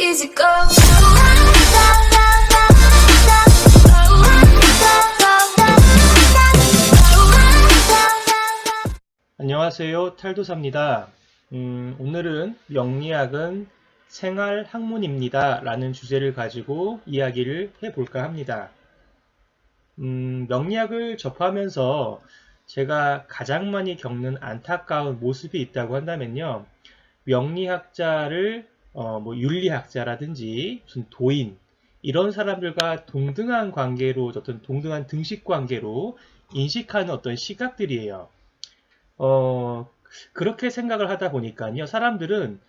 easy go. 안녕하세요. 탈도사입니다. 오늘은 명리학은 생활학문입니다 라는 주제를 가지고 이야기를 해볼까 합니다. 명리학을 접하면서 제가 가장 많이 겪는 안타까운 모습이 있다고 한다면요. 명리학자를 윤리학자라든지 무슨 도인 이런 사람들과 동등한 관계로 어떤 동등한 등식 관계로 인식하는 어떤 시각들이에요. 그렇게 생각을 하다 보니까요, 사람들은,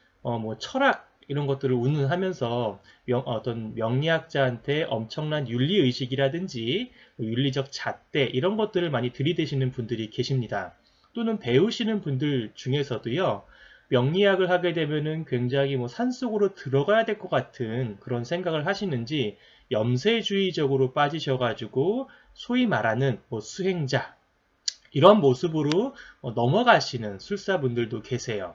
철학, 이런 것들을 운운하면서, 어떤 명리학자한테 엄청난 윤리의식이라든지, 윤리적 잣대, 이런 것들을 많이 들이대시는 분들이 계십니다. 또는 배우시는 분들 중에서도요, 명리학을 하게 되면은 굉장히 산속으로 들어가야 될 것 같은 그런 생각을 하시는지, 염세주의적으로 빠지셔가지고, 소위 말하는 수행자, 이런 모습으로 넘어가시는 술사분들도 계세요.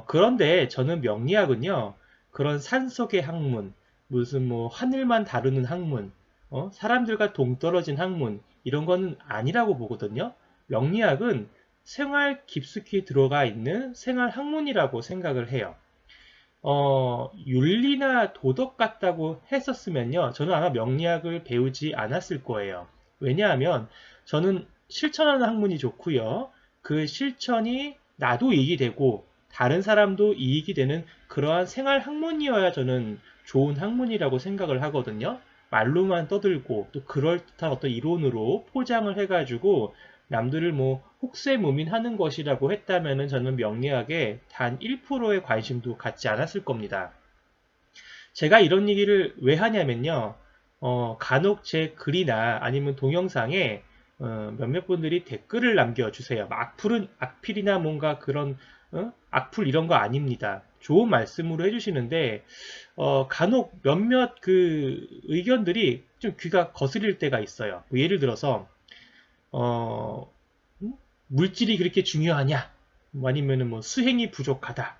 그런데 저는 명리학은요, 그런 산속의 학문, 무슨 하늘만 다루는 학문, 사람들과 동떨어진 학문, 이런 거는 아니라고 보거든요. 명리학은 생활 깊숙이 들어가 있는 생활 학문이라고 생각을 해요. 윤리나 도덕 같다고 했었으면요, 저는 아마 명리학을 배우지 않았을 거예요. 왜냐하면 저는 실천하는 학문이 좋고요. 그 실천이 나도 이익이 되고 다른 사람도 이익이 되는 그러한 생활 학문이어야 저는 좋은 학문이라고 생각을 하거든요. 말로만 떠들고 또 그럴듯한 어떤 이론으로 포장을 해가지고 남들을 혹세무민하는 것이라고 했다면 저는 명리학에 단 1%의 관심도 갖지 않았을 겁니다. 제가 이런 얘기를 왜 하냐면요. 간혹 제 글이나 아니면 동영상에 몇몇 분들이 댓글을 남겨주세요. 악필이나 뭔가 그런 악플 이런 거 아닙니다. 좋은 말씀으로 해주시는데 간혹 몇몇 그 의견들이 좀 귀가 거스릴 때가 있어요. 예를 들어서 물질이 그렇게 중요하냐? 아니면은 수행이 부족하다.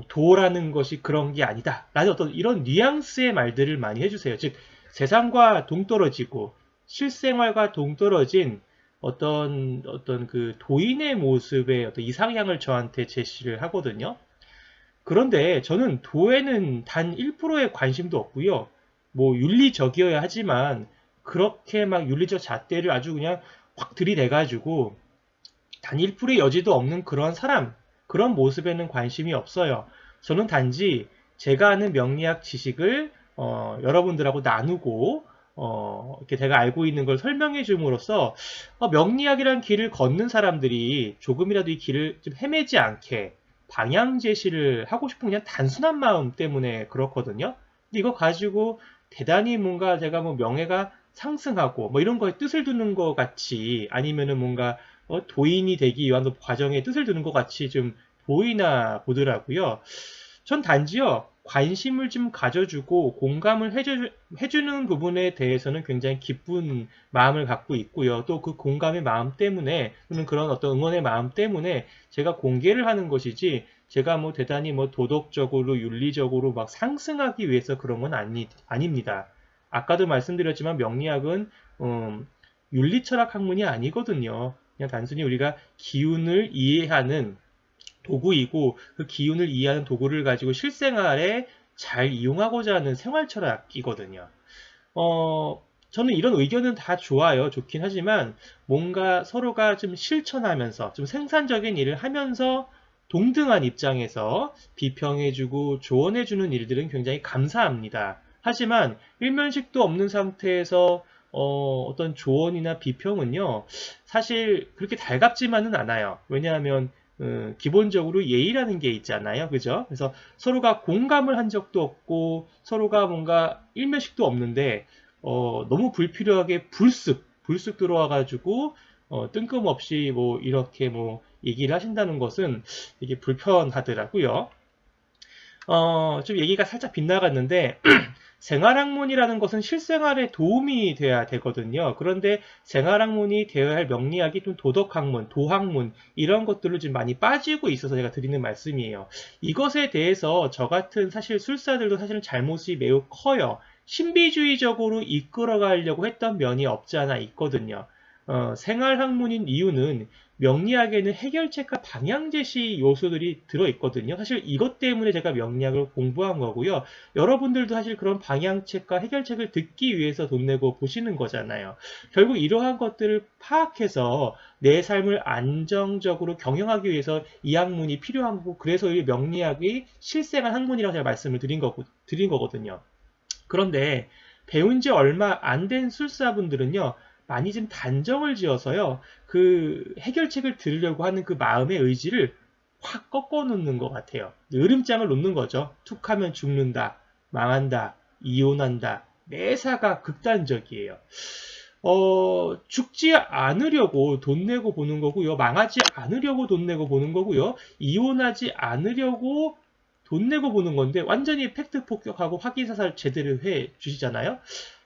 도라는 것이 그런 게 아니다. 라는 어떤 이런 뉘앙스의 말들을 많이 해주세요. 즉, 세상과 동떨어지고 실생활과 동떨어진 어떤 그 도인의 모습의 어떤 이상향을 저한테 제시를 하거든요. 그런데 저는 도에는 단 1%의 관심도 없고요. 윤리적이어야 하지만 그렇게 막 윤리적 잣대를 아주 그냥 확 들이대가지고 단 1%의 여지도 없는 그런 사람, 그런 모습에는 관심이 없어요. 저는 단지 제가 아는 명리학 지식을 여러분들하고 나누고 이렇게 제가 알고 있는 걸 설명해 줌으로써 명리학이란 길을 걷는 사람들이 조금이라도 이 길을 좀 헤매지 않게 방향 제시를 하고 싶은 그냥 단순한 마음 때문에 그렇거든요. 근데 이거 가지고 대단히 뭔가 제가 명예가 상승하고 이런 거에 뜻을 두는 것 같이 아니면은 뭔가 도인이 되기 위한 과정에 뜻을 두는 것 같이 좀 보이나 보더라고요. 전 단지요, 관심을 좀 가져주고 공감을 해주는 부분에 대해서는 굉장히 기쁜 마음을 갖고 있고요. 또 그 공감의 마음 때문에, 또는 그런 어떤 응원의 마음 때문에 제가 공개를 하는 것이지, 제가 대단히 도덕적으로, 윤리적으로 막 상승하기 위해서 그런 건 아닙니다. 아까도 말씀드렸지만 명리학은, 윤리철학 학문이 아니거든요. 그냥 단순히 우리가 기운을 이해하는 도구이고 그 기운을 이해하는 도구를 가지고 실생활에 잘 이용하고자 하는 생활철학이거든요. 저는 이런 의견은 다 좋아요. 좋긴 하지만 뭔가 서로가 좀 실천하면서 좀 생산적인 일을 하면서 동등한 입장에서 비평해주고 조언해주는 일들은 굉장히 감사합니다. 하지만 일면식도 없는 상태에서 어떤 조언이나 비평은요, 사실 그렇게 달갑지만은 않아요. 왜냐하면 기본적으로 예의라는 게 있잖아요. 그죠? 그래서 서로가 공감을 한 적도 없고 서로가 뭔가 일면식도 없는데 너무 불필요하게 불쑥 들어와가지고 뜬금없이 이렇게 얘기를 하신다는 것은 되게 불편하더라고요. 좀 얘기가 살짝 빗나갔는데 생활학문이라는 것은 실생활에 도움이 돼야 되거든요. 그런데 생활학문이 되어야 할 명리학이 좀 도덕학문, 도학문 이런 것들로 지금 많이 빠지고 있어서 제가 드리는 말씀이에요. 이것에 대해서 저 같은 사실 술사들도 사실은 잘못이 매우 커요. 신비주의적으로 이끌어가려고 했던 면이 없지 않아 있거든요. 생활학문인 이유는 명리학에는 해결책과 방향제시 요소들이 들어있거든요. 사실 이것 때문에 제가 명리학을 공부한 거고요. 여러분들도 사실 그런 방향책과 해결책을 듣기 위해서 돈 내고 보시는 거잖아요. 결국 이러한 것들을 파악해서 내 삶을 안정적으로 경영하기 위해서 이 학문이 필요한 거고, 그래서 이 명리학이 실생활 학문이라고 제가 말씀을 드린 거거든요. 그런데 배운 지 얼마 안 된 술사분들은요, 많이 좀 단정을 지어서요, 그 해결책을 들으려고 하는 그 마음의 의지를 확 꺾어 놓는 것 같아요. 으름장을 놓는 거죠. 툭 하면 죽는다, 망한다, 이혼한다, 매사가 극단적이에요. 죽지 않으려고 돈 내고 보는 거고요. 망하지 않으려고 돈 내고 보는 거고요. 이혼하지 않으려고 돈 내고 보는 건데 완전히 팩트 폭격하고 확인사살 제대로 해 주시잖아요.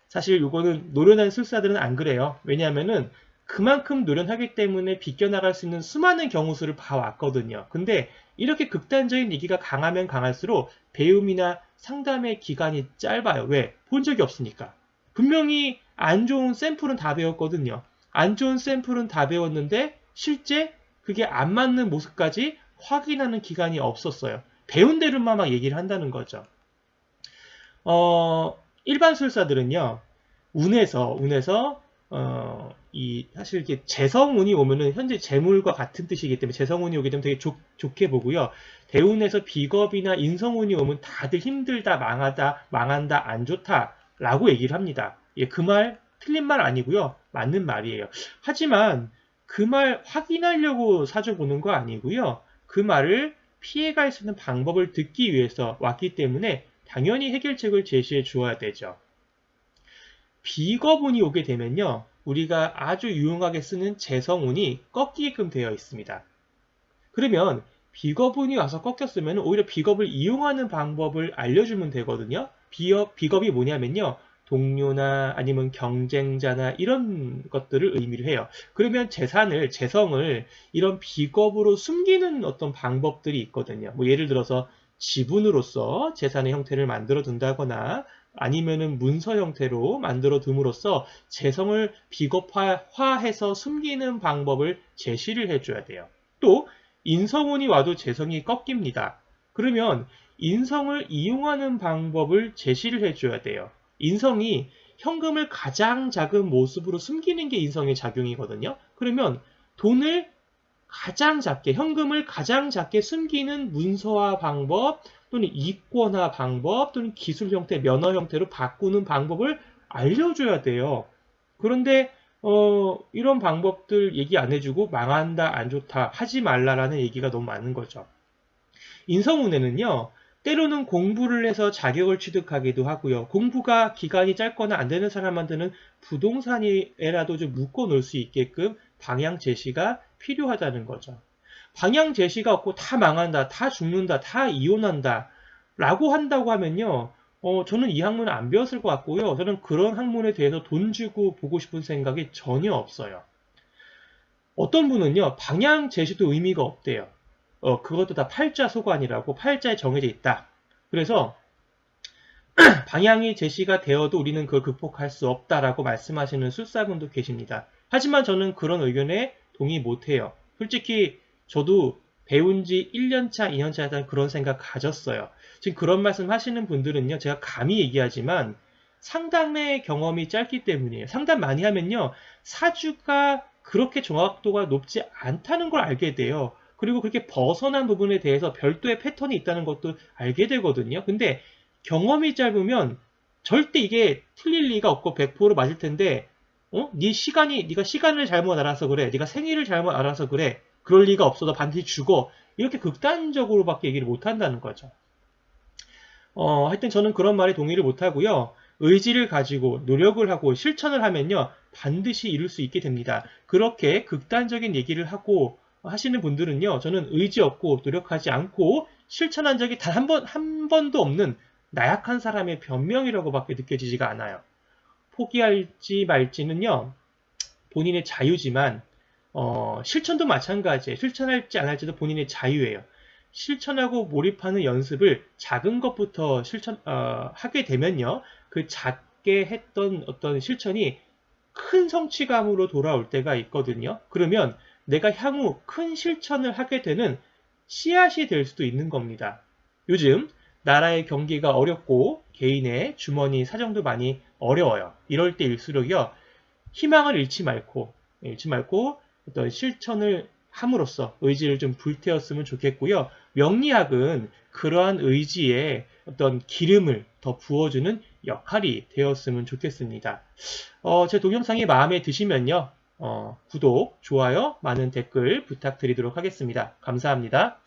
사실 이거는 노련한 술사들은 안 그래요. 왜냐하면은 그만큼 노련하기 때문에 비껴나갈 수 있는 수많은 경우 수를 봐왔거든요. 근데 이렇게 극단적인 얘기가 강하면 강할수록 배움이나 상담의 기간이 짧아요. 왜? 본 적이 없으니까. 분명히 안 좋은 샘플은 다 배웠거든요. 안 좋은 샘플은 다 배웠는데 실제 그게 안 맞는 모습까지 확인하는 기간이 없었어요. 배운 대로만 막 얘기를 한다는 거죠. 일반 술사들은요, 운에서, 사실 이렇게 재성운이 오면은 현재 재물과 같은 뜻이기 때문에 재성운이 오게 되면 되게 좋게 보고요. 대운에서 비겁이나 인성운이 오면 다들 힘들다, 망한다, 안 좋다, 라고 얘기를 합니다. 예, 그 말, 틀린 말 아니고요. 맞는 말이에요. 하지만 그 말 확인하려고 사줘보는 거 아니고요. 그 말을 피해갈 수 있는 방법을 듣기 위해서 왔기 때문에 당연히 해결책을 제시해 주어야 되죠. 비거분이 오게 되면요. 우리가 아주 유용하게 쓰는 재성운이 꺾이게끔 되어 있습니다. 그러면 비겁운이 와서 꺾였으면 오히려 비겁을 이용하는 방법을 알려주면 되거든요. 비겁이 뭐냐면요. 동료나 아니면 경쟁자나 이런 것들을 의미를 해요. 그러면 재성을 이런 비겁으로 숨기는 어떤 방법들이 있거든요. 뭐 예를 들어서 지분으로서 재산의 형태를 만들어 둔다거나 아니면은 문서 형태로 만들어 둠으로써 재성을 비겁화해서 숨기는 방법을 제시를 해줘야 돼요. 또 인성운이 와도 재성이 꺾입니다. 그러면 인성을 이용하는 방법을 제시를 해줘야 돼요. 인성이 현금을 가장 작은 모습으로 숨기는 게 인성의 작용이거든요. 그러면 돈을 가장 작게, 현금을 가장 작게 숨기는 문서화 방법 또는 이권화 방법 또는 기술 형태, 면허 형태로 바꾸는 방법을 알려줘야 돼요. 그런데 이런 방법들 얘기 안 해주고 망한다, 안 좋다, 하지 말라라는 얘기가 너무 많은 거죠. 인성운에는요, 때로는 공부를 해서 자격을 취득하기도 하고요. 공부가 기간이 짧거나 안 되는 사람한테는 부동산에라도 좀 묶어 놓을 수 있게끔 방향 제시가 필요하다는 거죠. 방향 제시가 없고 다 망한다, 다 죽는다, 다 이혼한다 라고 한다고 하면요. 저는 이 학문을 안 배웠을 것 같고요. 저는 그런 학문에 대해서 돈 주고 보고 싶은 생각이 전혀 없어요. 어떤 분은요, 방향 제시도 의미가 없대요. 그것도 다 팔자소관이라고 팔자에 정해져 있다. 그래서 방향이 제시가 되어도 우리는 그걸 극복할 수 없다라고 말씀하시는 술사분도 계십니다. 하지만 저는 그런 의견에 동의 못해요. 솔직히 저도 배운 지 1년차, 2년차에 그런 생각 가졌어요. 지금 그런 말씀 하시는 분들은요, 제가 감히 얘기하지만 상담의 경험이 짧기 때문이에요. 상담 많이 하면요, 사주가 그렇게 정확도가 높지 않다는 걸 알게 돼요. 그리고 그렇게 벗어난 부분에 대해서 별도의 패턴이 있다는 것도 알게 되거든요. 근데 경험이 짧으면 절대 이게 틀릴 리가 없고 100% 맞을 텐데, 네가 시간을 잘못 알아서 그래. 네가 생일을 잘못 알아서 그래. 그럴 리가 없어. 너 반드시 죽어. 이렇게 극단적으로밖에 얘기를 못 한다는 거죠. 하여튼 저는 그런 말에 동의를 못 하고요. 의지를 가지고 노력을 하고 실천을 하면요. 반드시 이룰 수 있게 됩니다. 그렇게 극단적인 얘기를 하고 하시는 분들은요. 저는 의지 없고 노력하지 않고 실천한 적이 단 한 번도 없는 나약한 사람의 변명이라고밖에 느껴지지가 않아요. 포기할지 말지는요, 본인의 자유지만 실천도 마찬가지예요. 실천할지 안 할지도 본인의 자유예요. 실천하고 몰입하는 연습을 작은 것부터 하게 되면요, 그 작게 했던 어떤 실천이 큰 성취감으로 돌아올 때가 있거든요. 그러면 내가 향후 큰 실천을 하게 되는 씨앗이 될 수도 있는 겁니다. 요즘 나라의 경기가 어렵고 개인의 주머니 사정도 많이 어려워요. 이럴 때일수록요, 희망을 잃지 말고 어떤 실천을 함으로써 의지를 좀 불태웠으면 좋겠고요. 명리학은 그러한 의지에 어떤 기름을 더 부어주는 역할이 되었으면 좋겠습니다. 제 동영상이 마음에 드시면요, 구독, 좋아요, 많은 댓글 부탁드리도록 하겠습니다. 감사합니다.